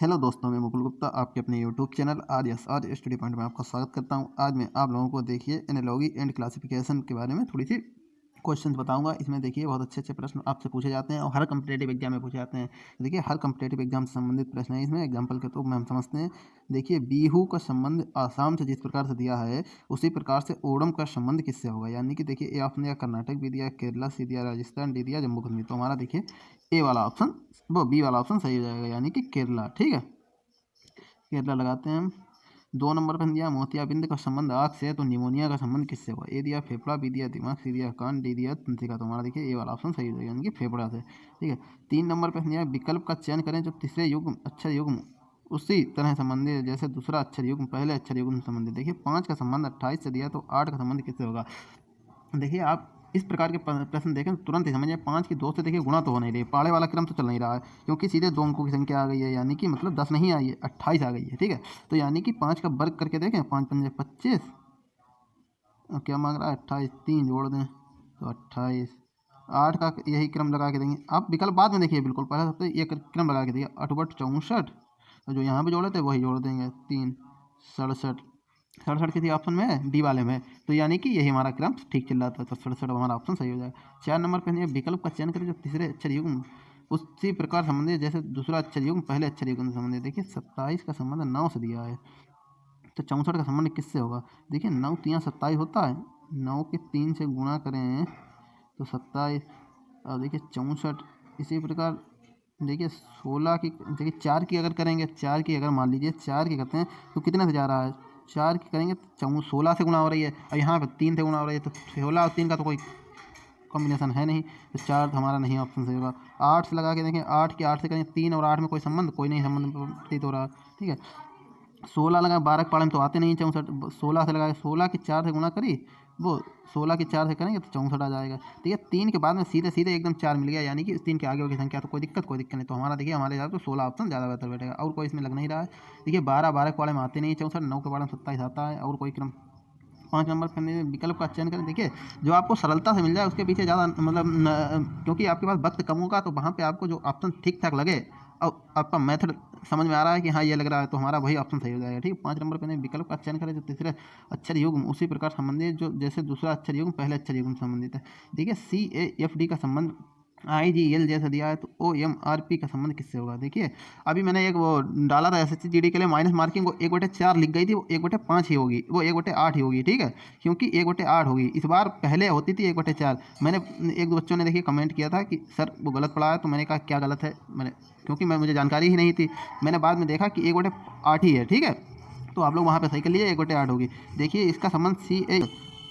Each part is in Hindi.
हेलो दोस्तों, मैं मुकुल गुप्ता आपके अपने यूट्यूब चैनल आज स्टडी पॉइंट में आपका स्वागत करता हूं। आज मैं आप लोगों को देखिए एनालॉजी एंड क्लासिफिकेशन के बारे में थोड़ी सी क्वेश्चंस बताऊंगा। इसमें देखिए बहुत अच्छे अच्छे प्रश्न आपसे पूछे जाते हैं और हर कम्पिटेटिव एग्जाम में पूछे जाते हैं। देखिए हर कम्पिटेटिव एग्जाम से संबंधित प्रश्न है इसमें। एग्जाम्पल के तो हम समझते हैं। देखिए बिहू का संबंध आसाम से जिस प्रकार से दिया है उसी प्रकार से ओणम का संबंध किससे होगा। यानी कि देखिए ए ऑप्शन दिया कर्नाटक, भी दिया केरला, सी दिया राजस्थान, डी दिया जम्मू कश्मीर। तो हमारा देखिए ए वाला ऑप्शन, वो बी वाला ऑप्शन सही हो जाएगा, यानी कि केरला। ठीक है, केरला लगाते हैं हम। 2 नंबर पर दिया मोतियाबिंद का संबंध आँख से है तो निमोनिया का संबंध किससे हुआ। ए दिया फेफड़ा, बी दिया दिमाग, सी दिया कान, डी दिया तंत्रिका। तो हमारा देखिए ए वाला ऑप्शन सही हो जाएगा, यानी कि फेफड़ा से। ठीक है, 3 नंबर पर दिया विकल्प का चयन करें जो तीसरे युग्म अक्षर युग्म उसी तरह संबंधित है जैसे दूसरा अक्षर युग्म पहले अक्षर युग्म से संबंधित। देखिए 5 का संबंध 28 से दिया तो 8 का संबंध किससे होगा। देखिए आप इस प्रकार के प्रश्न देखें तो तुरंत ही समझिए 5 की 2 से देखिए गुणा तो हो नहीं रही, पहाड़े वाला क्रम तो चल नहीं रहा है, क्योंकि सीधे 2 अंकों की संख्या आ गई है, यानी कि मतलब 10 नहीं आई है, 28 आ गई है। ठीक है, तो यानी कि 5 का वर्ग करके देखें, 5 पंजे 25, और क्या मांग रहा है 28, 3 जोड़ दें तो 28। 8 का यही क्रम लगा के देंगे। आप विकल्प बाद में देखिए, बिल्कुल पहले सबसे ये क्रम लगा के देखिए, 8 बट 64, और जो यहाँ पे जोड़े थे वही जोड़ देंगे, 3 67। 67 किसी ऑप्शन में है, डी वाले में। तो यानी कि यही हमारा क्रम ठीक चल रहा था, तो 67 हमारा ऑप्शन सही हो जाएगा। 4 नंबर पे है विकल्प का चयन करें जो तीसरे अक्षर युग्म उसी प्रकार संबंधित जैसे दूसरा अक्षर युग्म पहले अक्षर युग्म से संबंधित। देखिए 27 का संबंध 9 से दिया है, तो 64 का संबंध किससे होगा। देखिए 9 3 27 होता है, 9 के 3 से गुणा करें तो 27, और देखिए 64। इसी प्रकार देखिए 16 की, देखिए 4 की अगर करेंगे, 4 की अगर मान लीजिए 4 की करते हैं तो कितने से जा रहा है, 4 की करेंगे तो 16 से गुणा हो रही है, और यहाँ पर 3 से गुणा हो रही है, तो 16 और 3 का तो कोई कॉम्बिनेशन है नहीं, तो 4 तो हमारा नहीं ऑप्शन सही होगा। 8 से लगा के देखें, 8 की 8 से करेंगे, 3 और 8 में कोई संबंध, कोई नहीं संबंध प्रतीत हो रहा। ठीक है, 16 लगाए, 12 के पाड़े में तो आते नहीं 64, 16 से लगाए, 16 की 4 से गुणा करी, वो 16 की 4 से करेंगे तो 64 आ जाएगा। ठीक है, 3 के बाद में सीधे सीधे एकदम 4 मिल गया, यानी कि 3 के आगे की संख्या तो कोई दिक्कत नहीं। तो हमारा देखिए हमारे हिसाब से 16 ऑप्शन ज़्यादा बेहतर बैठेगा, और कोई इसमें लग नहीं रहा है। देखिए 12 के पाड़े में आते नहीं 64, 9 के पाड़े में 27 आता है, और कोई क्रम। 5 नंबर पर विकल्प का चयन करें। देखिए जो आपको सरलता से मिल जाए उसके पीछे ज़्यादा मतलब क्योंकि आपके पास वक्त कम होगा, तो वहाँ पे आपको जो ऑप्शन ठीक ठाक लगे और आपका मेथड समझ में आ रहा है कि हाँ ये लग रहा है, तो हमारा वही ऑप्शन सही हो जाएगा। ठीक है, 5 नंबर पर विकल्प का चयन करें जो तीसरे अक्षर युग्म उसी प्रकार संबंधित जो जैसे दूसरा अक्षर युग्म पहले अक्षर युग्म संबंधित है। देखिए CAFD का संबंध IGL जैसा दिया है तो OMRP का संबंध किससे होगा। देखिए अभी मैंने एक वो डाला था SSC GD के लिए, माइनस मार्किंग को 1/4 लिख गई थी, वो 1/5 ही होगी, वो 1/8 ही होगी। ठीक है, क्योंकि 1/8 होगी, इस बार पहले होती थी 1/4। मैंने एक दो बच्चों ने देखिए कमेंट किया था कि सर वो गलत पढ़ा है, तो मैंने कहा क्या गलत है, मैंने क्योंकि मुझे जानकारी ही नहीं थी, मैंने बाद में देखा कि 1/8 ही है। ठीक है, तो आप लोग वहाँ पे सही कर लीजिए, 1/8 होगी। देखिए इसका संबंध CA,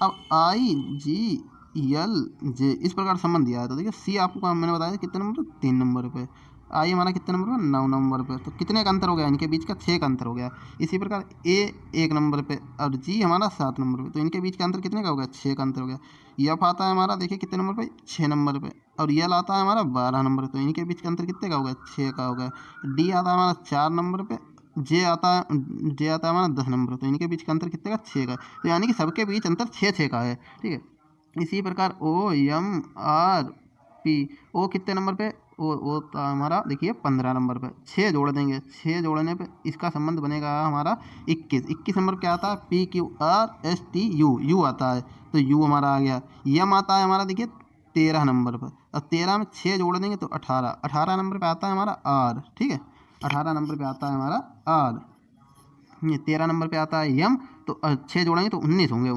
अब IGL इस प्रकार संबंध दिया है, तो देखिए सी आपको मैंने बताया कितने नंबर पर, 3 नंबर पे। आई हमारा कितने नंबर पर, 9 नंबर पे। तो कितने का अंतर हो गया, इनके बीच का 6 का अंतर हो गया। इसी प्रकार ए 1 नंबर पे और जी हमारा 7 नंबर पे, तो इनके बीच का अंतर कितने का हो गया, 6 का अंतर हो गया। यफ आता है हमारा देखिए कितने नंबर पे, 6 नंबर पे, और यल आता है हमारा 12 नंबर पे, तो इनके बीच का अंतर कितने का हो गया, 6 का हो गया। डी आता है हमारा 4 नंबर पे, जे आता है हमारा 10 नंबर, तो इनके बीच का अंतर कितने का, 6 का। तो यानी कि सबके बीच अंतर 6 का है। ठीक है, इसी प्रकार OMRP, ओ कितने नंबर पे, वो था हमारा देखिए 15 नंबर पे। 6 जोड़ देंगे, 6 जोड़ने पे इसका संबंध बनेगा हमारा 21 नंबर क्या आता है, PQRSTU, यू आता है, तो यू हमारा आ गया। यम आता है हमारा देखिए 13 नंबर पर, और 13 में 6 जोड़ देंगे तो 18 नंबर पे आता है हमारा R। ठीक है, 18 नंबर पे आता है हमारा R। ये 13 नंबर पे आता है यम, तो 6 जोड़ेंगे तो 19 होंगे,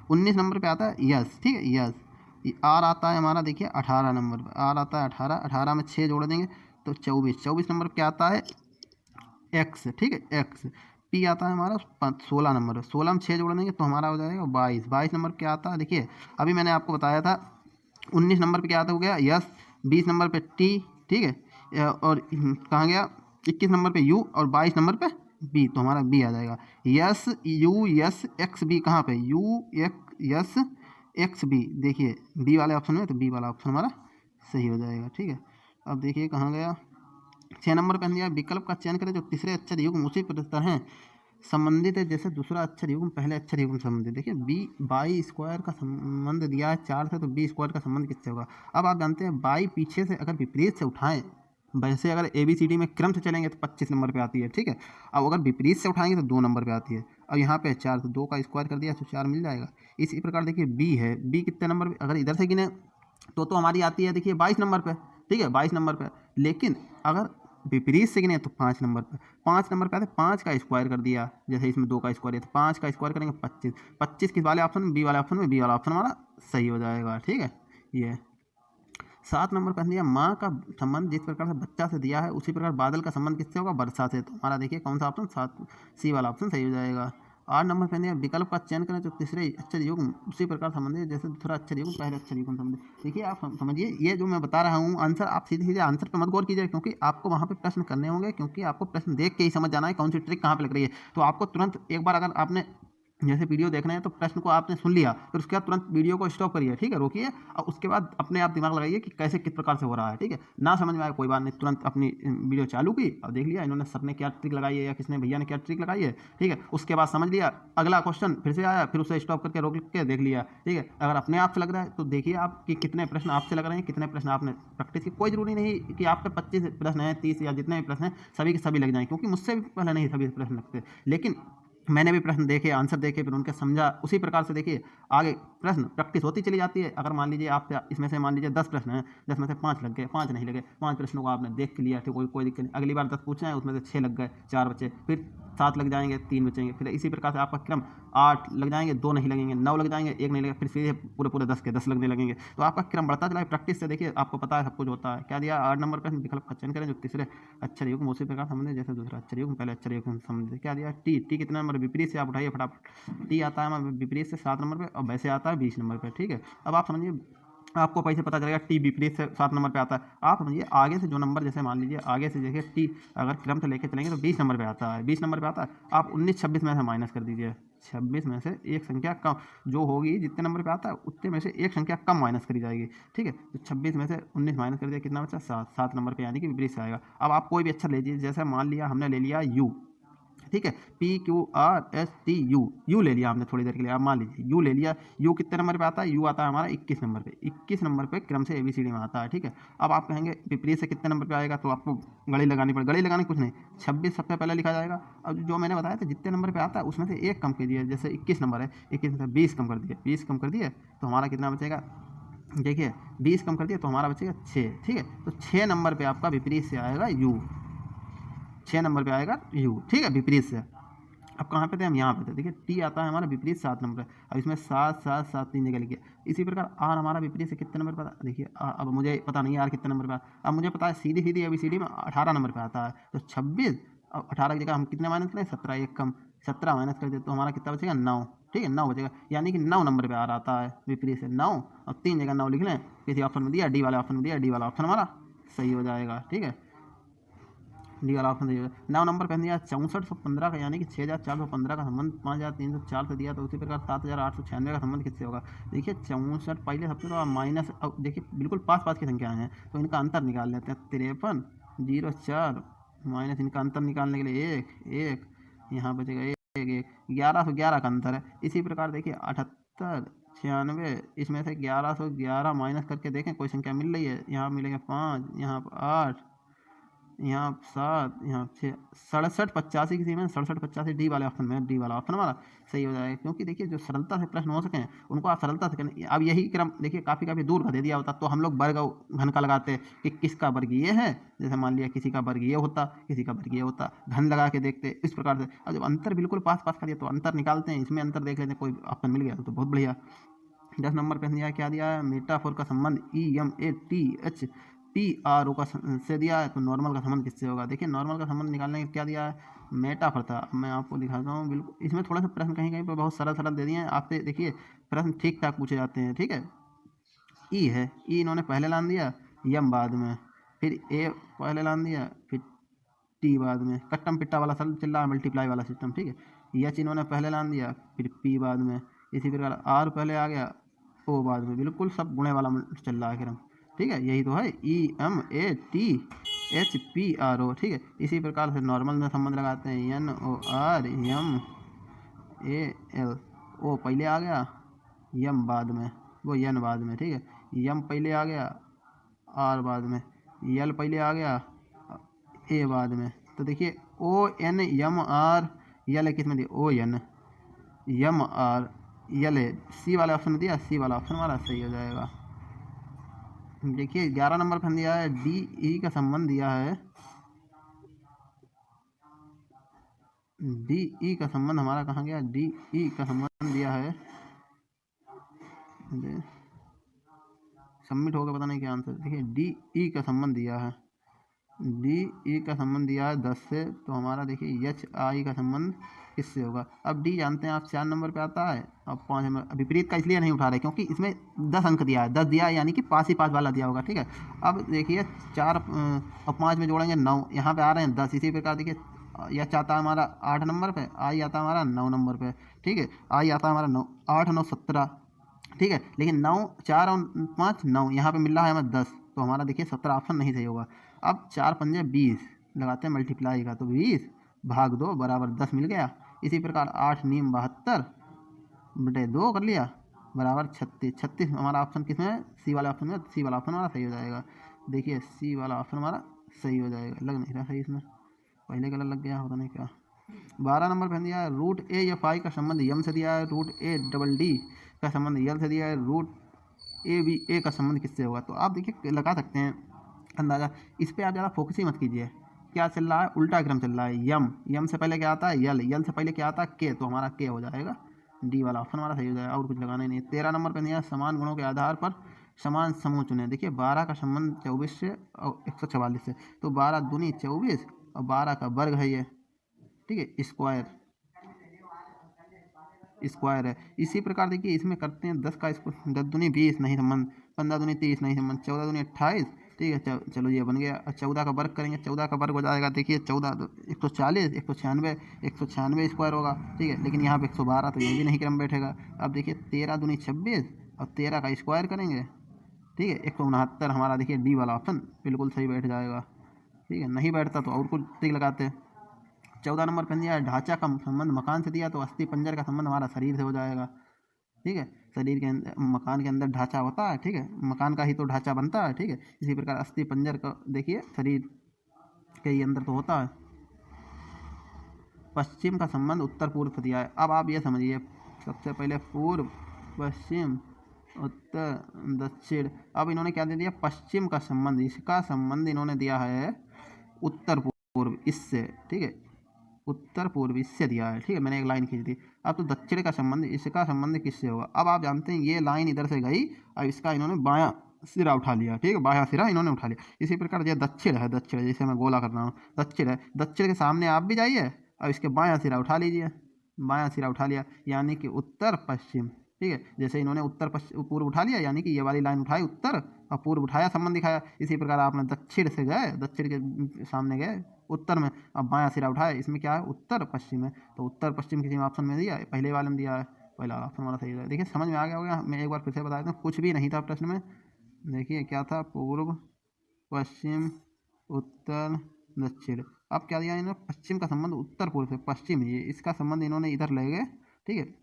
19 नंबर पे आता है यस। ठीक है, यस। आर आता है हमारा देखिए 18 नंबर पे, आर आता है 18 में 6 जोड़ देंगे तो 24 नंबर पे क्या आता है एक्स। ठीक है, एक्स। पी आता है हमारा 16 नंबर पे, 16 में 6 जोड़ देंगे तो हमारा हो जाएगा 22 नंबर पे क्या आता है, देखिए अभी मैंने आपको बताया था 19 नंबर पे क्या आता हो गया यस, 20 नंबर पे टी। ठीक है, और कहाँ गया, 21 नंबर पे यू, और 22 नंबर पे बी, तो हमारा बी आ जाएगा। S U S X B, कहाँ पे यू यस एक्स बी, देखिए बी वाले ऑप्शन में, तो बी वाला ऑप्शन हमारा सही हो जाएगा। ठीक है, अब देखिए कहाँ गया, 6 नंबर पे दिया विकल्प का चयन करें जो तीसरे अक्षर युग्म उसी तरह संबंधित है जैसे दूसरा अक्षर युग्म पहले अक्षर युग्म संबंधित। देखिए बी बाई स्क्वायर का संबंध दिया है 4 से, तो बी स्क्वायर का संबंध किससे होगा। अब आप जानते हैं बाई पीछे से अगर विपरीत से उठाएं, वैसे अगर ABCD में क्रम से चलेंगे तो 25 नंबर पे आती है, ठीक है। अब अगर विपरीत से उठाएंगे तो 2 नंबर पे आती है। अब यहाँ पे 4 तो 2 का स्क्वायर कर दिया तो 4 मिल जाएगा। इसी प्रकार देखिए B है, B कितने नंबर पे, अगर इधर से गिने तो हमारी आती है देखिए 22 नंबर पे, ठीक है, 22 नंबर पे। लेकिन अगर विपरीत से गिने तो 5 नंबर पे, 5 नंबर पे आते 5 का स्क्वायर कर दिया, जैसे इसमें 2 का स्क्वायर है तो 5 का स्क्वायर करेंगे 25, 25 किस वाले ऑप्शन में, बी वाले ऑप्शन में, बी वाला ऑप्शन हमारा सही हो जाएगा, ठीक है। ये 7 नंबर पर दिया, माँ का संबंध जिस प्रकार से बच्चा से दिया है उसी प्रकार बादल का संबंध किससे होगा, वर्षा से। तो हमारा देखिए कौन सा ऑप्शन, 7 सी वाला ऑप्शन सही हो जाएगा। 8 नंबर पर दिया, विकल्प का चयन करें तो तीसरे अक्षर युग्म उसी प्रकार संबंधित जैसे दूसरा अक्षर युग्म पहले अक्षर युग्म संबंधित। देखिए आप समझिए, ये जो मैं बता रहा हूँ आंसर, आप सीधे सीधे आंसर पर मत गौर कीजिए, क्योंकि आपको वहाँ पे प्रश्न करने होंगे, क्योंकि आपको प्रश्न देख के ही समझ जाना है कौन सी ट्रिक कहाँ पे लग रही है। तो आपको तुरंत एक बार अगर आपने जैसे वीडियो देख रहे हैं तो प्रश्न को आपने सुन लिया, फिर उसके बाद तुरंत वीडियो को स्टॉप करिए, ठीक है, रोकिए, और उसके बाद अपने आप दिमाग लगाइए कि कैसे किस प्रकार से हो रहा है, ठीक है। ना समझ में आए कोई बात नहीं, तुरंत अपनी वीडियो चालू की और देख लिया इन्होंने सर ने क्या ट्रिक लगाई है या किसने भैया ने क्या ट्रिक लगाई है, ठीक है। उसके बाद समझ लिया, अगला क्वेश्चन फिर से आया, फिर उसे स्टॉप करके रोक के देख लिया, ठीक है। अगर अपने आप से लग रहा है तो देखिए आप कि कितने प्रश्न आपसे लग रहे हैं, कितने प्रश्न आपने प्रैक्टिस की। कोई जरूरी नहीं कि आपके 25 प्रश्न हैं, 30 या जितने भी प्रश्न हैं सभी के सभी लग जाएँ, क्योंकि मुझसे भी पहले नहीं सभी प्रश्न लगते, लेकिन मैंने भी प्रश्न देखे, आंसर देखे, फिर उनके समझा, उसी प्रकार से देखिए आगे प्रश्न प्रैक्टिस होती चली जाती है। अगर मान लीजिए आप इसमें से मान लीजिए 10 प्रश्न हैं, 10 में से 5 लग गए, 5 नहीं लगे, 5 प्रश्नों को आपने देख के लिया, ठीक, कोई दिक्कत नहीं। अगली बार 10 पूछना है, उसमें से 6 लग गए, 4 बचे, फिर 7 लग जाएंगे, 3 बचेंगे, फिर इसी प्रकार से आपका क्रम 8 लग जाएंगे, 2 नहीं लगेंगे, 9 लग जाएंगे, 1 नहीं लगेगा, फिर सीधे पूरे पूरे 10 के 10 लगने लगेंगे। तो आपका क्रम बढ़ता चला है। प्रैक्टिस से देखिए आपको पता है सब कुछ होता है। क्या दिया, 8 नंबर प्रश्न, विकल्प का चयन करें जो तीसरे अक्षर युग्म उसी प्रकार समझे जैसे दूसरा अक्षर युग्म पहले अक्षर युग्म समझे। क्या दिया, टी, टी कितना नंबर, विपरीत से आप उठाइए फटाफट। टी आता है हमारा विपरीत से 7 नंबर पे और वैसे आता है 20 नंबर पे, ठीक है। अब आप समझिए, आपको पैसे पता चलेगा टी विपरीत से 7 नंबर पे आता है। आप समझिए आगे से जो नंबर, जैसे मान लीजिए आगे से देखिए टी अगर क्रम से लेके चलेंगे तो 20 नंबर पे आता है, 20 नंबर पे आता है। आप 19 26 में से माइनस कर दीजिए, 26 में से एक संख्या कम जो होगी, जितने नंबर पे आता है उतने में से एक संख्या कम माइनस करी जाएगी, ठीक है। तो 26 में से 19 माइनस कर दिया, कितना बचा, 7, 7 नंबर पे यानी कि विपरीत से आएगा। अब आप कोई भी अक्षर लीजिए, जैसे मान लिया हमने ले लिया यू, ठीक है, PQRSTU, यू ले लिया हमने थोड़ी देर के लिए। आप मान लीजिए यू ले लिया, यू कितने नंबर पे आता है, यू आता है हमारा 21 नंबर पे, 21 नंबर पे क्रम से ABCD में आता है, ठीक है। अब आप कहेंगे विपरीत से कितने नंबर पे आएगा, तो आपको गणित लगानी पड़ेगी। गणित लगाने कुछ नहीं, 26 सबसे पहले लिखा जाएगा। अब जो मैंने बताया था जितने नंबर पे आता है उसमें से एक कम कीजिए, जैसे 21 नंबर है, 21 में से 20 कम कर दिए, 20 कम कर दिए तो हमारा कितना बचेगा, देखिए 20 कम कर दिया तो हमारा बचेगा 6, ठीक है। तो 6 नंबर पे आपका विपरीत से आएगा यू, 6 नंबर पे आएगा यू, ठीक है, विपरीत से। अब कहाँ पे थे हम, यहाँ पे थे, देखिए टी आता है हमारा विपरीत 7 नंबर है। अब इसमें 7 7 7 3 जगह लिखिए। इसी प्रकार आर हमारा विपरीत से कितने नंबर पर आता है, देखिए अब मुझे पता नहीं आर कितने नंबर पर आता है। अब मुझे पता है सीधी सीधी ABCD में 18 नंबर पर आता है, तो 26, अब 18 की जगह हम कितने माइनस करें, 17, एक कम, 17 माइनस कर दे तो हमारा कितना बचेगा, 9, ठीक है, 9 बचेगा, यानी कि 9 नंबर पर आ रहा आता है विपरीत से 9, और 3 जगह 9 लिख लें, किसी ऑप्शन में दिया, डी वाले ऑप्शन में दिया, डी वाला ऑप्शन हमारा सही हो जाएगा, ठीक है, डी वाला ऑप्शन दीजिएगा। 9 नंबर पहन दिया 6415 का, यानी कि 6415 का संबंध 5304 से दिया, तो उसी प्रकार 7896 का संबंध किससे होगा। देखिए 64 पहले सबसे तो माइनस, अब देखिए बिल्कुल पास पास की संख्याएं हैं तो इनका अंतर निकाल लेते हैं। 5304 माइनस इनका अंतर निकालने के लिए 1 1, यहाँ बचेगा 1 1, 1111 का अंतर है। इसी प्रकार देखिए 78 96, इसमें से 1111 माइनस करके देखें कोई संख्या मिल रही है, यहाँ मिलेंगे 5, यहाँ 8, यहाँ 7, यहाँ 6, 67 85 किसी में 67 85 डी वाले ऑप्शन में, डी वाला ऑप्शन हमारा सही हो जाएगा। क्योंकि देखिए जो सरलता से प्रश्न हो सकें उनको आप सरलता से करें। अब यही क्रम देखिए काफ़ी दूर का दे दिया होता तो हम लोग वर्ग घन का लगाते कि किसका वर्ग ये है, जैसे मान लिया किसी का वर्ग ये होता, किसी का वर्ग ये होता, घन लगा के देखते इस प्रकार से। अब जब अंतर बिल्कुल पास पास का दिया तो अंतर निकालते हैं, इसमें अंतर देख लेते हैं, कोई ऑप्शन मिल गया तो बहुत बढ़िया। 10 नंबर पे दिया, क्या दिया है, मेटाफोर का संबंध EMATHPRO का से दिया है, तो नॉर्मल का संबंध किससे होगा। देखिए नॉर्मल का संबंध निकालने के क्या दिया है, मेटाफोर था। मैं आपको दिखाता हूँ, बिल्कुल इसमें थोड़ा सा प्रश्न कहीं कहीं पर बहुत सरल सरल दे दिए हैं आपसे। देखिए प्रश्न ठीक ठाक पूछे जाते हैं, ठीक है। ई है, ई इन्होंने पहले लान दिया, यम बाद में, फिर ए पहले लान दिया, फिर टी बाद में, कट्टम पिट्टा वाला सल चल रहा है, मल्टीप्लाई वाला सिस्टम, ठीक है। एच इन्होंने पहले लान दिया, फिर पी बाद में, इसी प्रकार आर पहले आ गया, ओ बाद में, बिल्कुल सब गुणे वाला चल रहा है क्रम, ठीक है। यही तो है EMATHPRO, ठीक है। इसी प्रकार से नॉर्मल में संबंध लगाते हैं, NORMAL, ओ पहले आ गया, यम बाद में, वो यन बाद में, ठीक है। यम पहले आ गया, आर बाद में, यल पहले आ गया, ए बाद में। तो देखिए ओ एन एम आर यल किस में दिया, ओ एन एम आर यल है, सी वाला ऑप्शन दिया, सी वाला ऑप्शन हमारा सही हो जाएगा। देखिए 11 नंबर पर दिया है डी ई का संबंध दिया है, डी ई का संबंध हमारा कहाँ गया, डी ई का संबंध दिया है, सबमिट होगा पता नहीं क्या आंसर। देखिए डी ई का संबंध दिया है, डी ई का संबंध दिया है 10 से, तो हमारा देखिए एच आई का संबंध किससे होगा। अब डी जानते हैं आप 4 नंबर पे आता है, अब 5 नंबर विपरीत का इसलिए नहीं उठा रहे क्योंकि इसमें 10 अंक दिया है, 10 दिया है यानी कि पास ही पास वाला दिया होगा, ठीक है। अब देखिए 4 और 5 में जोड़ेंगे 9, यहाँ पे आ रहे हैं 10, इसी प्रकार देखिए एच आता है हमारा 8 नंबर पे, आई आता है हमारा 9 नंबर पे, ठीक है। आई आता है हमारा 9, 8 9 17, ठीक है। लेकिन 9 4 और 5 9, यहाँ पे मिल रहा है हमें 10, तो हमारा देखिए 17 ऑप्शन नहीं सही होगा। अब 4 पंजे 20 लगाते हैं मल्टीप्लाई का, तो 20 भाग 2 बराबर 10 मिल गया। इसी प्रकार 8 नीम 72 बटे 2 कर लिया बराबर 36। 36 हमारा ऑप्शन किस में है, सी वाला ऑप्शन में, सी वाला ऑप्शन हमारा सही हो जाएगा। देखिए सी वाला ऑप्शन हमारा सही हो जाएगा, लग नहीं रहा सही इसमें, पहले कलर लग गया होता नहीं क्या। 12 नंबर पर दिया है रूट ए या फाई का संबंध यम से दिया है, रूट ए डबल डी का संबंध यल से दिया है, रूट ए बी ए का संबंध किससे होगा। तो आप देखिए लगा सकते हैं अंदाज़ा, इस पर आप ज़्यादा फोकस ही मत कीजिए। क्या चल रहा है, उल्टा क्रम चल रहा है, यम यम से पहले क्या आता है यल, यल से पहले क्या आता है के, तो हमारा के हो जाएगा, डी वाला ऑप्शन हमारा सही हो जाएगा, और कुछ लगाना ही नहीं। 13 नंबर पर दिया समान गुणों के आधार पर समान समूह चुने। देखिए 12 का संबंध 24 से और 144 से, तो 12 दूनी 24 और 12 का वर्ग है ये, ठीक है, स्क्वायर है। इसी प्रकार देखिए इसमें करते हैं 10 का स्क्वायर, 10 दूनी 20 नहीं संबंध, 15 दूनी 30 नहीं संबंध, 14 दूनी 28, ठीक है। चलो ये बन गया। 14 का वर्ग करेंगे, 14 का वर्ग हो जाएगा देखिए 14 140, 196, 196 स्क्वायर होगा, ठीक है। लेकिन यहाँ पे 112, तो ये भी नहीं क्रम बैठेगा। अब देखिए 13 दूनी 26 और 13 का स्क्वायर करेंगे, ठीक है, 169 हमारा देखिए डी वाला ऑप्शन बिल्कुल सही बैठ जाएगा, ठीक है। नहीं बैठता तो और कुछ टिक लगाते हैं। 14 नंबर पे दिया ढांचा का संबंध मकान से दिया, तो अस्थि पंजर का संबंध हमारा शरीर से हो जाएगा, ठीक है। शरीर के अंदर, मकान के अंदर ढांचा होता है, ठीक है, मकान का ही तो ढांचा बनता है, ठीक है। इसी प्रकार अस्थि पंजर का देखिए शरीर के ही अंदर तो होता है। पश्चिम का संबंध उत्तर पूर्व से दिया है। अब आप ये समझिए, सबसे पहले पूर्व पश्चिम उत्तर दक्षिण, अब इन्होंने क्या दे दिया, पश्चिम का संबंध, इसका संबंध इन्होंने दिया है उत्तर पूर्व इससे, ठीक है, उत्तर पूर्व इससे दिया है, ठीक है, मैंने एक लाइन खींच दी। अब तो दक्षिण का संबंध, इसका संबंध किससे होगा। अब आप जानते हैं ये लाइन इधर से गई और इसका इन्होंने बायां सिरा उठा लिया, ठीक है, बायां सिरा इन्होंने उठा लिया। इसी प्रकार ये दक्षिण है, दक्षिण जैसे मैं गोला कर रहा हूँ, दक्षिण है, दक्षिण के सामने आप भी जाइए और इसके बायां सिरा उठा लीजिए, बायां सिरा उठा लिया यानी कि उत्तर पश्चिम, ठीक है। जैसे इन्होंने उत्तर पश्चिम पूर्व उठा लिया यानी कि ये वाली लाइन उठाई उत्तर और पूर्व उठाया, संबंध दिखाया। इसी प्रकार आपने दक्षिण से गए, दक्षिण के सामने गए उत्तर में, अब बायां सिरा उठाया, इसमें क्या है उत्तर पश्चिम है, तो उत्तर पश्चिम किसी ऑप्शन में दिया है, पहले वाले में दिया है, पहला ऑप्शन हमारा सही है। देखिए समझ में आ गया होगा, मैं एक बार फिर से बता देता हूँ, कुछ भी नहीं था प्रश्न में। देखिए क्या था, पूर्व पश्चिम उत्तर दक्षिण। अब क्या दिया इन्होंने, पश्चिम का संबंध उत्तर पूर्व से, पश्चिम ये इसका संबंध इन्होंने इधर ले गए, ठीक है।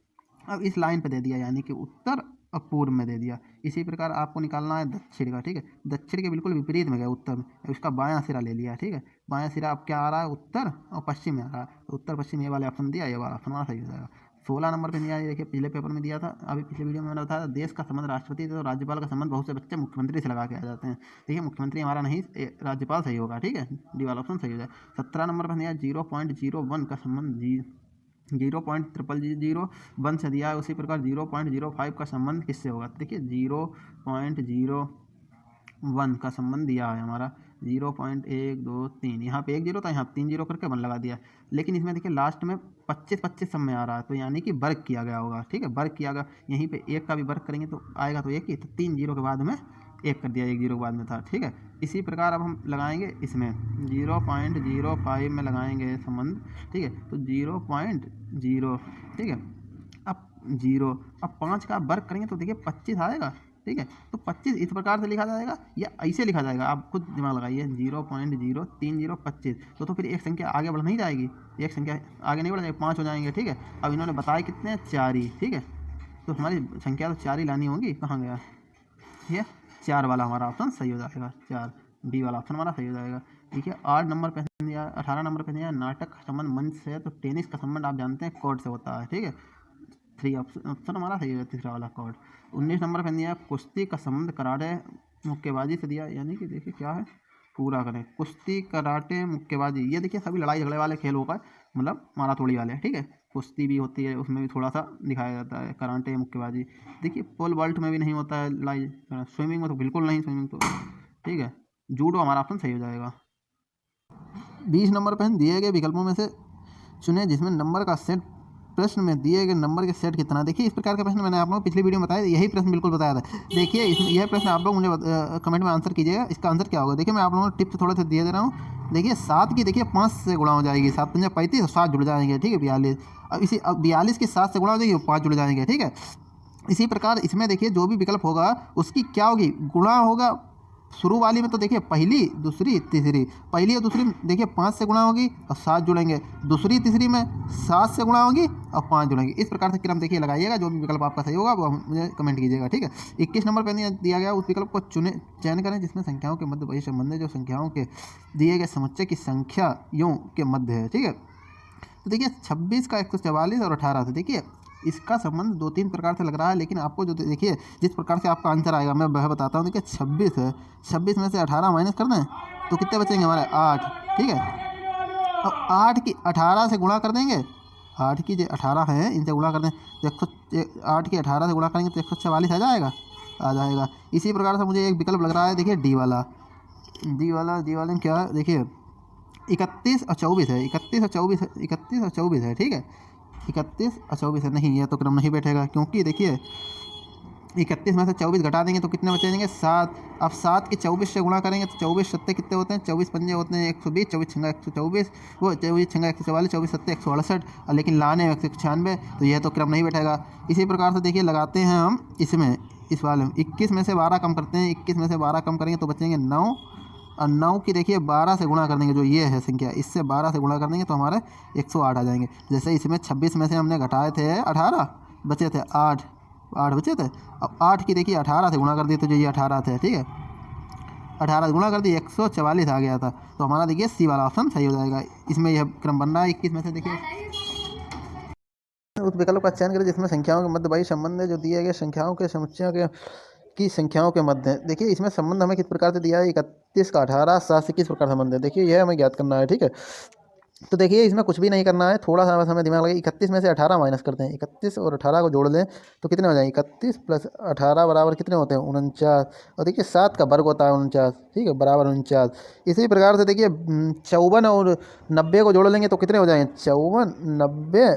अब इस लाइन पे दे दिया यानी कि उत्तर और पूर्व में दे दिया। इसी प्रकार आपको निकालना है दक्षिण का, ठीक है, दक्षिण के बिल्कुल विपरीत में गया उत्तर में, उसका बायां सिरा ले लिया, ठीक है। बायां सिरा अब क्या आ रहा है, उत्तर और पश्चिम में आ रहा है, तो उत्तर पश्चिम ये वाले ऑप्शन दिया, ये वाला ऑप्शन हमारा सही हो जाएगा। 16 नंबर पे दिया है, देखिए पिछले पेपर में दिया था, अभी पिछले वीडियो में मैंने बताया देश का संबंध राष्ट्रपति से, तो राज्यपाल का संबंध बहुत से बच्चे मुख्यमंत्री से लगा के आ जाते हैं। देखिए मुख्यमंत्री हमारा नहीं, राज्यपाल सही होगा, ठीक है, डी वाला ऑप्शन सही हो जाए। 17 नंबर पर दिया 0.01 का संबंध 0.0001 से दिया है, उसी प्रकार 0.05 का संबंध किससे होगा। देखिए 0.01 का संबंध दिया है हमारा 0.123, यहाँ पे 1 0 था, यहाँ 3 0 करके 1 लगा दिया। लेकिन इसमें देखिए लास्ट में 25 सब में आ रहा है, तो यानी कि वर्ग किया गया होगा, ठीक है, वर्ग किया गया। यहीं पे 1 का भी वर्ग करेंगे तो आएगा तो 1 ही, तो 3 0 के बाद में 1 कर दिया, 1 0 के बाद में था, ठीक है। इसी प्रकार अब हम लगाएंगे इसमें 0.05 में लगाएंगे संबंध, ठीक है, तो 0.0, ठीक है। अब 0, अब 5 का वर्ग करेंगे तो देखिए 25 आएगा, ठीक है। तो 25 इस प्रकार से लिखा जाएगा या ऐसे लिखा जाएगा, आप खुद दिमाग लगाइए, 0.03025, तो फिर एक संख्या आगे बढ़ नहीं जाएगी, एक संख्या आगे नहीं बढ़ जाएगी, 5 हो जाएंगे, ठीक है। अब इन्होंने बताया कितने, 4 ही, ठीक है, तो हमारी संख्या तो 4 ही लानी होगी, कहाँ गया ये, 4 वाला हमारा ऑप्शन सही हो जाएगा, 4 डी वाला ऑप्शन हमारा सही हो जाएगा। देखिए 8 नंबर पे दिया 18 नंबर पे दिया नाटक का संबंध मंच से है, तो टेनिस का संबंध आप जानते हैं कोर्ट से होता है, ठीक है। 3 ऑप्शन हमारा सही है, तीसरा वाला कोर्ट। 19 नंबर पे दिया कुश्ती का संबंध कराटे मुक्केबाजी से दिया, यानी कि देखिए क्या है, पूरा करें। कुश्ती कराटे मुक्केबाजी, ये देखिए सभी लड़ाई झगड़े वाले खेल होगा, मतलब माराथोड़ी वाले, ठीक है। कुश्ती भी होती है, उसमें भी थोड़ा सा दिखाया जाता है, कराटे मुक्केबाजी। देखिए पोल वॉल्ट में भी नहीं होता है लड़ाई, स्विमिंग में तो बिल्कुल नहीं, स्विमिंग तो ठीक है। जूडो हमारा ऑप्शन सही हो जाएगा। 20 नंबर पर दिए गए विकल्पों में से चुने जिसमें नंबर का सेट प्रश्न में दिए गए नंबर के सेट कितना। देखिए इस प्रकार का प्रश्न मैंने आप लोगों को पिछली वीडियो में बताया, यही प्रश्न बिल्कुल बताया था। देखिए इसमें यह प्रश्न आप लोग मुझे कमेंट में आंसर कीजिएगा, इसका आंसर क्या होगा। देखिए मैं आप लोगों को टिप्स थोड़े से दे रहा हूँ। देखिए 7 की देखिए 5 से गुणा हो जाएगी, 7 पंजा 35, 7 जुड़ जाएंगे, ठीक है 42। अब इसी 42 की 7 से गुणा हो जाएगी, 5 जुड़ जाएंगे, ठीक है। इसी प्रकार इसमें देखिए जो भी विकल्प होगा उसकी क्या होगी, गुणा होगा। शुरू वाली में तो देखिए पहली दूसरी तीसरी, पहली और दूसरी में देखिए 5 से गुणा होगी और 7 जुड़ेंगे, दूसरी तीसरी में 7 से गुणा होगी और 5 जुड़ेंगे। इस प्रकार से क्रम देखिए लगाइएगा, जो भी विकल्प आपका सही होगा वो मुझे कमेंट कीजिएगा, ठीक है। 21 नंबर पर दिया गया उस विकल्प को चयन करें जिसमें संख्याओं के मध्य वही संबंध है जो संख्याओं के दिए गए समुच्चय की संख्याओं के मध्य है, ठीक है। तो देखिए 26 का 144 और 18 से, देखिए इसका संबंध 2-3 प्रकार से लग रहा है, लेकिन आपको जो देखिए जिस प्रकार से आपका आंसर आएगा मैं वह बताता हूँ। देखिए 26 है, 26 में से 18 माइनस कर दें तो कितने बचेंगे हमारे 8, ठीक है। अब 8 की 18 से गुणा कर देंगे, 8 की जो 18 है इनसे गुणा कर दें तो 8 की 18 से गुणा करेंगे तो 144 आ जाएगा, आ जाएगा। इसी प्रकार से मुझे एक विकल्प लग रहा है, देखिए डी वाले में क्या है, देखिए 31 और 24 है, 31 और 24 है, ठीक है। 31 और 24 है, नहीं ये तो क्रम नहीं बैठेगा, क्योंकि देखिए 31 में से 24 घटा देंगे तो कितने बचेंगे 7। अब 7 की 24 से गुणा करेंगे तो 24 सत्ते कितने होते हैं, 24 पंजे होते हैं 120, 24 छंगा 124, वो 24 छंगा 144, 24 सत्ते 168, और लेकिन लाने में 196, तो यह तो क्रम नहीं बैठेगा। इसी प्रकार से देखिए लगाते हैं हम इसमें, इस वाले में 21 में से 12 कम करते हैं, 21 में से 12 कम करेंगे तो बचेंगे 9, और 9 की देखिए 12 से गुणा कर देंगे, जो ये है संख्या इससे 12 से गुणा कर देंगे तो हमारे 108 आ जाएंगे। जैसे इसमें 26 में से हमने घटाए थे 18, बचे थे 8 बचे थे। अब 8 की देखिए 18 से गुणा कर दिए तो जो ये 18 थे, ठीक है। 18 से गुणा कर दिए 144 आ गया था, तो हमारा देखिए सी वाला ऑप्शन सही हो जाएगा। इसमें यह क्रम बन रहा है। 21 में से देखिए उस विकल्प का चयन करें जिसमें संख्याओं के मध्य वही संबंध है जो दिए गए संख्याओं के समुच्चयों के की संख्याओं के मध्य। देखिए इसमें संबंध हमें किस प्रकार से दिया है, 31 का 18, 7 से किस प्रकार संबंध है, देखिए यह हमें ज्ञात करना है, ठीक है। तो देखिए इसमें कुछ भी नहीं करना है, थोड़ा सा बस हमें दिमाग लगे। 31 में से 18 माइनस करते हैं, 31 और 18 को जोड़ लें तो कितने हो जाएंगे, 31 प्लस 18 बराबर कितने होते हैं 49, और देखिए 7 का वर्ग होता है 49, ठीक है, बराबर 49। इसी प्रकार से देखिए 54 और 90 को जोड़ लेंगे तो कितने हो जाएंगे, 54, 90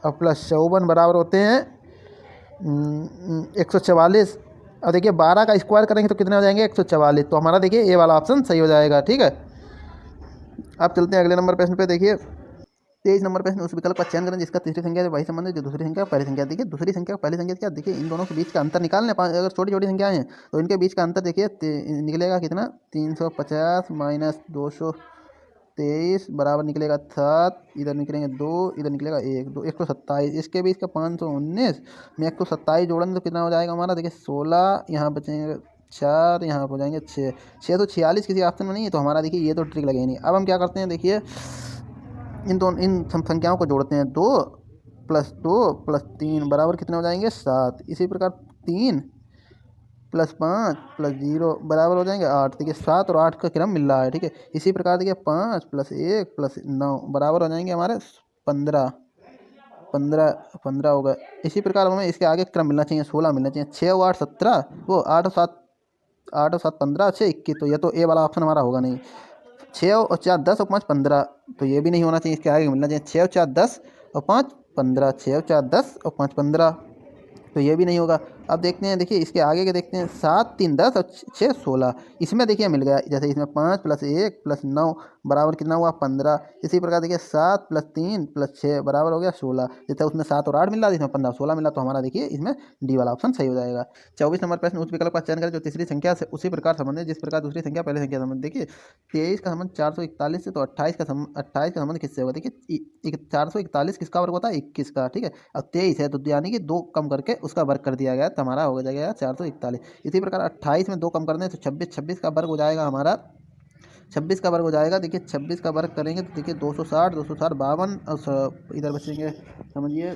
और प्लस 54 बराबर होते हैं 144, और देखिए 12 का स्क्वायर करेंगे तो कितने हो जाएंगे 144, तो हमारा देखिए ये वाला ऑप्शन सही हो जाएगा, ठीक है। अब चलते हैं अगले नंबर प्रश्न पे। देखिए 23 नंबर प्रश्न उस विकल्प का चयन करें जिसका तीसरी संख्या से वही संबंध है जो दूसरी संख्या पहली संख्या। देखिए दूसरी संख्या पहली संख्या क्या, देखिए इन दोनों के बीच का अंतर निकालने, अगर छोटी छोटी संख्याएं हैं तो इनके बीच का अंतर देखिए निकलेगा कितना, 350 माइनस 223 बराबर निकलेगा 7, इधर निकलेंगे 2, इधर निकलेगा 1, 2 127, इसके बीच का 519 में 127 जोड़ेंगे तो कितना हो जाएगा हमारा, देखिए 16, यहाँ बचेंगे 4, यहाँ हो जाएंगे 6, 646 किसी ऑप्शन में नहीं है, तो हमारा देखिए ये तो ट्रिक लगेगी नहीं। अब हम क्या करते हैं, देखिए इन संख्याओं को जोड़ते हैं, 2 प्लस 3 बराबर कितने हो जाएंगे 7। इसी प्रकार 3 प्लस 5 प्लस 0 बराबर हो जाएंगे 8। देखिए 7 और 8 का क्रम मिल रहा है, ठीक है। इसी प्रकार देखिए 5 प्लस 1 प्लस 9 बराबर हो जाएंगे हमारे 15 15 होगा। इसी प्रकार हमें इसके आगे क्रम मिलना चाहिए, 16 मिलना चाहिए, 6 और 8 17, वो 8 और 7 15, 6 21, तो ये तो ए वाला ऑप्शन हमारा होगा नहीं। 6 और 4 10 और 5 15, तो ये भी नहीं होना चाहिए, इसके आगे मिलना चाहिए 6 और 4 10 और 5 15, 6 और 4 10 और 5 15, तो ये भी नहीं होगा। अब देखते हैं, देखिए इसके आगे के देखते हैं, 7 3 10 और 6 16, इसमें देखिए मिल गया। जैसे इसमें 5 प्लस 1 प्लस 9 बराबर कितना हुआ 15। इसी प्रकार देखिए 7 प्लस 3 प्लस 6 बराबर हो गया 16। जैसे उसमें 7 और 8 मिल रहा है, इसमें 15 16 मिला, तो हमारा देखिए इसमें डी वाला ऑप्शन सही हो जाएगा। 24 नंबर प्रश्न उस विकल्प का चयन करें जो तीसरी संख्या से उसी प्रकार संबंध है जिस प्रकार दूसरी संख्या पहली संख्या संबंध। देखिए 23 का संबंध 441 से, तो 28 का संबंध किससे होगा, देखिए 441 किसका वर्ग होता है 21 का, ठीक है। अब 23 है तो यानी कि 2 कम करके उसका वर्ग कर दिया गया, तो हमारा हो जाएगा 441। इसी प्रकार 28 में 2 कम कर दें तो 26 का वर्ग हो जाएगा हमारा 26 का वर्ग हो जाएगा, देखिए 26 का वर्ग करेंगे तो देखिए 260 260 52 और इधर बचेंगे समझिए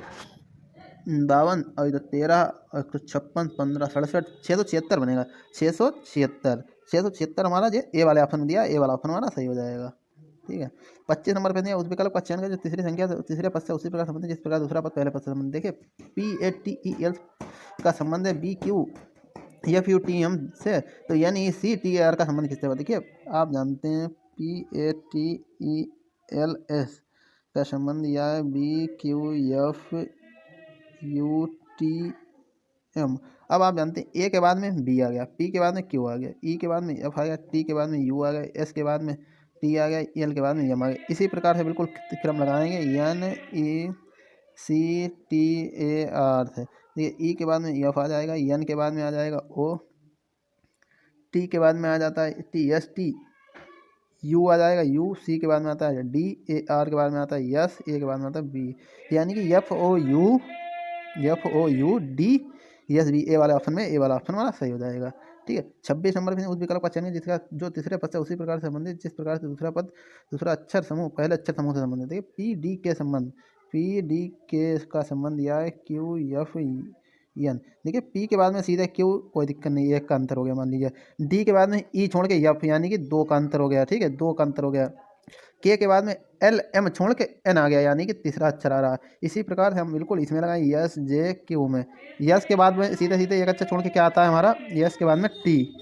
52 और इधर 13 और 156 15 67 676 बनेगा। 676 हमारा जो ए वाले ऑप्शन में दिया, ए वाला ऑप्शन हमारा सही हो जाएगा। ठीक है। 25 नंबर पे दिया उस विकल्प का चयन करें जो तीसरी संख्या तीसरे पद से उसी प्रकार संबंधित जिस प्रकार दूसरा पद पहले पद से संबंधित। देखिए PATEL का संबंध है BQFUTM से, तो NECTAR का संबंध किससे होगा? देखिए आप जानते हैं PATELS का संबंध या है BQFUTM। अब आप जानते हैं ए के बाद में बी आ गया, पी के बाद में क्यू आ गया, ई के बाद में एफ आ गया, टी के बाद में यू आ गया, एस के बाद में टी आ गया, एल के बाद में एम आ गया। इसी प्रकार से बिल्कुल क्रम लगाएंगे NECTAR से। देखिए ई के बाद में एफ आ जाएगा, एन के बाद में आ जाएगा ओ, टी के बाद में आ जाता है TST, यू आ जाएगा यू, सी के बाद में आता है DAR के बाद में आता है यस, ए के बाद में आता है बी, यानी कि FOUD ए वाले ऑप्शन में ए वाला ऑप्शन हमारा सही हो जाएगा। ठीक है। 26 नंबर में उस विकल्प का चयन जिसका जो तीसरे पद से उसी प्रकार से संबंधित जिस प्रकार से दूसरा पद दूसरा अक्षर समूह पहले अक्षर समूह से संबंधित। देखिए PD के संबंध, PD के का संबंध यह है QFN। देखिए पी के बाद में सीधे क्यू, कोई दिक्कत नहीं, एक का अंतर हो गया मान लीजिए। डी के बाद में ई छोड़ के एफ, यानी कि 2 का अंतर हो गया। ठीक है, 2 का अंतर हो गया। के के बाद में LM छोड़ के एन आ गया, यानी कि तीसरा अक्षर आ रहा है। इसी प्रकार से हम बिल्कुल इसमें लगाएं यस जे क्यू में, यस के बाद में सीधे सीधे एक अक्षर छोड़ के क्या आता है हमारा, यस के बाद में टी।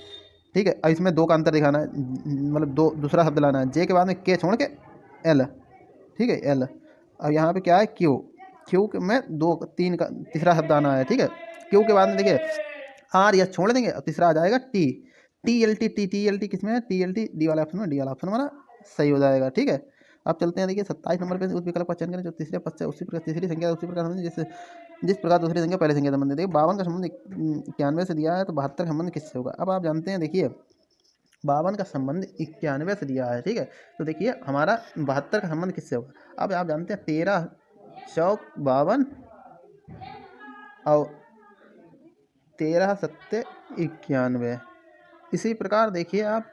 ठीक है, और इसमें 2 का अंतर दिखाना है, मतलब दूसरा शब्द लाना है। जे के बाद में के छोड़ के एल, ठीक है एल, अब यहाँ पे क्या है क्यू, क्यू में 2 3 का तीसरा शब्द आना है। ठीक है, क्यू के बाद में देखिए आर यस छोड़ देंगे और तीसरा आ जाएगा टी, TLT किसमें है, TLT डी वाला ऑप्शन में, डी वाला ऑप्शन हमारा सही हो जाएगा। ठीक है, अब चलते हैं। देखिए 27 नंबर पे उस विकल्प का चयन करें जो तीसरे पद से उसी प्रकार तीसरी संख्या उसी प्रकार जिस प्रकार दूसरी संख्या पहले संख्या संबंधित। देखिए 52 का संबंध 91 से दिया है, तो 72 का संबंध किससे होगा? अब आप जानते हैं, देखिए 52 का संबंध 91 से दिया है। ठीक है, तो देखिए हमारा 72 का संबंध किससे होगा? अब आप जानते हैं 13 चौक 52 और 13 सत्ते 91। इसी प्रकार देखिए आप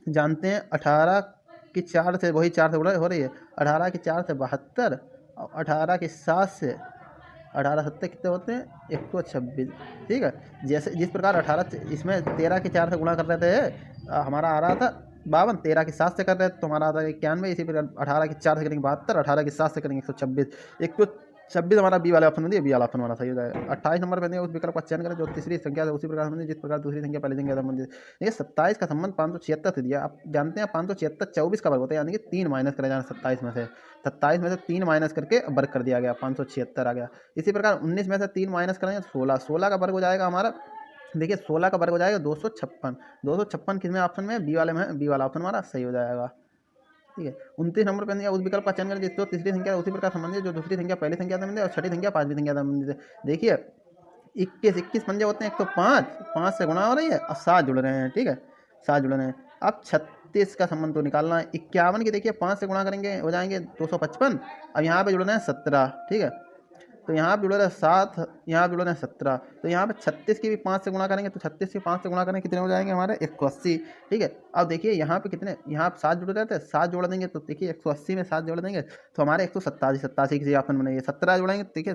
जानते हैं 18 की 4 से वही 4 से हो रही है, 18 की 4 से 72 और 18 की 7 से 18 सत्ते कितने होते हैं, 126। ठीक है, जैसे जिस प्रकार 18 इसमें 13 की 4 से गुणा कर रहे थे, हमारा आ रहा था 52, 13 की 7 से कर रहे थे तो हमारा आता है 91। इसी प्रकार 18 की 4 से करेंगे 72, 18 की 7 से करेंगे 126, 126 हमारा बी वाले ऑप्शन में दिया, बी वाला ऑप्शन हमारा सही हो जाएगा। 28 नंबर पे उस विकल्प का चयन करें जो तीसरी संख्या से उसी प्रकार संबंधित जिस प्रकार दूसरी संख्या पहली संख्या संबंधित। देखिए 27 का संबंध 576 से दिया। आप जानते हैं 576 24 का वर्ग होता है, यानी कि 3 माइनस करा जाना 27 में से, 27 में से 3 माइनस करके वर्ग कर दिया गया, 576 आ गया। इसी प्रकार 19 में से 3 माइनस करेंगे 16, 16 का वर्ग हो जाएगा हमारा, देखिए 16 का वर्ग हो जाएगा 256, 256 किसमें ऑप्शन में, बी वाले में, बी वाला ऑप्शन हमारा सही हो जाएगा। ठीक है। 29 नंबर पर उस विकल्प का चयन करें जिसको तीसरी संख्या उसी प्रकार संबंधित जो दूसरी संख्या पहली संख्या संबंधित और छठी संख्या पांचवी संख्या संबंधित है। देखिए 21 पंजे होते हैं 105, 5 से गुणा हो रही है और 7 जुड़ रहे हैं। ठीक है, 7 जुड़ रहे हैं। अब 36 का संबंध तो निकालना है। 51 की देखिए 5 से गुणा करेंगे हो जाएंगे 255, अब यहाँ पे जुड़ रहे हैं 17। ठीक है, तो यहाँ पे जुड़ रहे हैं 7, यहाँ पे जुड़ रहे हैं 17, तो यहाँ पे 36 की भी 5 से गुणा करेंगे तो 36 की 5 से गुणा करेंगे कितने हो जाएंगे हमारे 180। ठीक है, अब देखिए यहाँ पे कितने, यहाँ पे 7 जुड़ रहे थे, 7 जोड़ देंगे तो देखिए 180 में 7 जोड़ देंगे तो हमारे 187, 87 किसी ऑप्शन में नहीं है, 17 जोड़ेंगे देखिए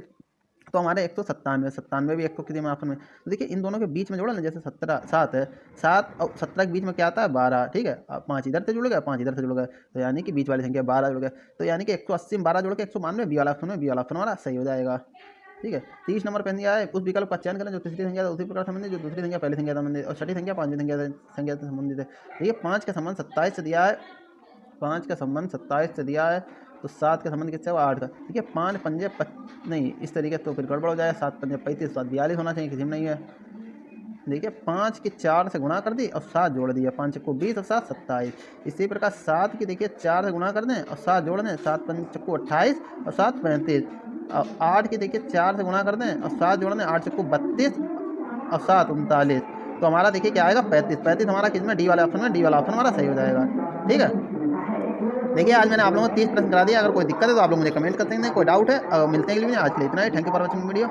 तो हमारे 197, 97 भी 100 किसी में ऑप्शन में। तो देखिए इन दोनों के बीच में जोड़ा ना, जैसे 17 7 है, 7 और 17 के बीच में क्या आता है 12। ठीक है, अब 5 इधर से जुड़ गया, 5 इधर से जुड़ गया, तो यानी कि बीच वाली संख्या 12 जुड़ गया, तो यानी कि 180 में 12 जोड़ के 192 बी वाला ऑप्शन में, बी वाला ऑप्शन हमारा सही हो जाएगा। ठीक है। 30 नंबर पे दिया है उस विकल्प का चयन करें जो तीसरी संख्या उसी प्रकार संबंधित जो दूसरी संख्या पहली संख्या संबंधित और छठी संख्या पांचवी संख्या से संबंधित है। देखिए 5 का संबंध 27 से दिया है, 5 का संबंध 27 से दिया है, तो 7 का संबंध किससे हुआ 8 का। देखिए 5 पंजे नहीं, इस तरीके तो फिर गड़बड़ हो जाएगा, 7 पंजे 35, 7 42 होना चाहिए, किसी में नहीं है। देखिए 5 की 4 से गुणा कर दी और 7 जोड़ दिया, 5 को 20 और 7 27। इसी प्रकार 7 की देखिए 4 से गुणा कर दें और 7 जोड़ दें, 7 पंचको 28 और 7 35। और 8 की देखिए 4 से गुणा कर दें और 7 जोड़ दें, 8 चक्को 32 और 7 39, तो हमारा देखिए क्या आएगा 35। 35 हमारा किसमें, डी वाले ऑप्शन में, डी वाला ऑप्शन हमारा सही हो जाएगा। ठीक है, देखिए आज मैंने आप लोगों को 30 प्रश्न करा दिया। अगर कोई दिक्कत है तो आप लोग मुझे कमेंट कर सकते हैं, कोई डाउट है मिलते हैं, के लिए आज के लिए इतना ही। Thank you for watching video.